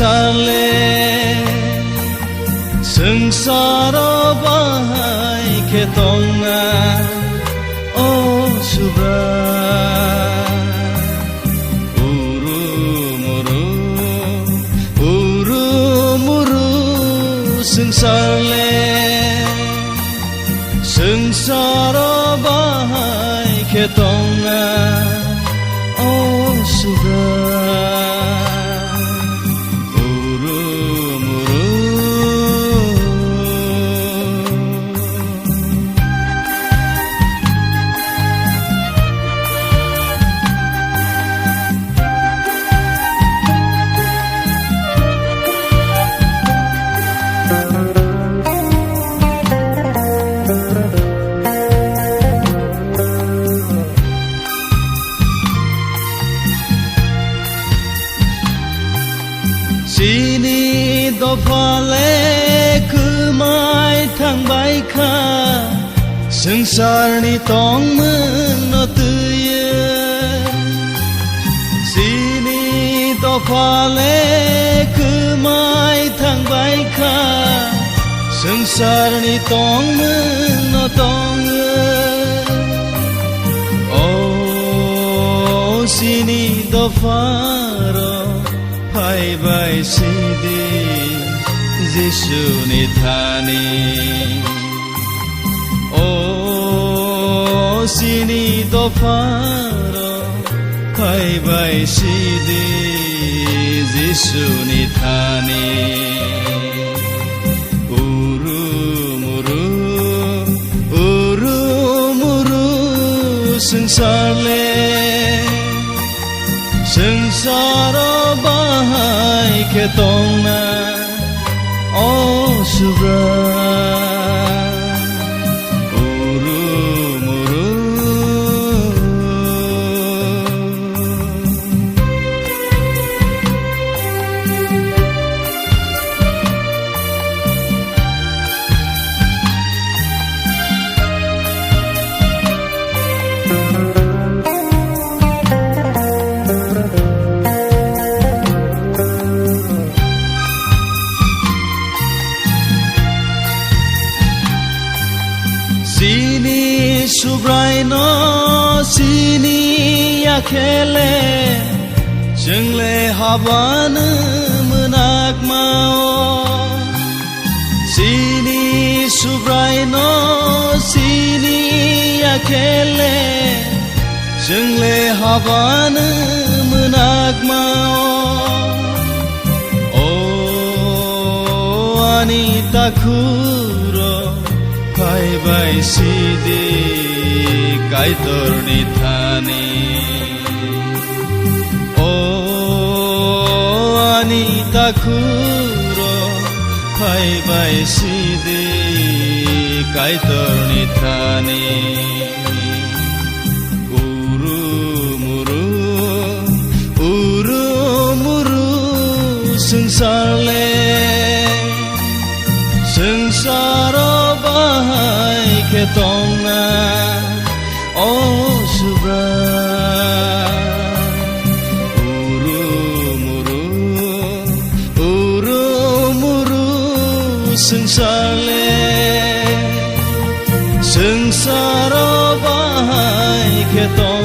संसारले संसार बाहाय केtonga o subra uru muru संसारले संसार बाहाय केtonga o subra Sini dofale kemai thangbai kha sengsar ni tong no tuye Sini dofale kemai thangbai kha sengsar ni tong no tong Oh sini dofaro Bye bye sidi Jisu ni thani Oh sini dofaro Bye bye sidi Jisu ni thani Uru muru sengsarle संसार बाहाय केtonga o subra uru muru Sini subraino sini yakele Jengle haban menak mau Sini subraino sini yakele Jengle haban menak mau Oh anita kuro Bye bye sidi kaitor ni thani Oh anita kuro Bye bye sidi kaitor ni thani Uru muru sengsarle संसार बाहाय केtonga o subra uru muru sengsarle संसार बाहाय केtonga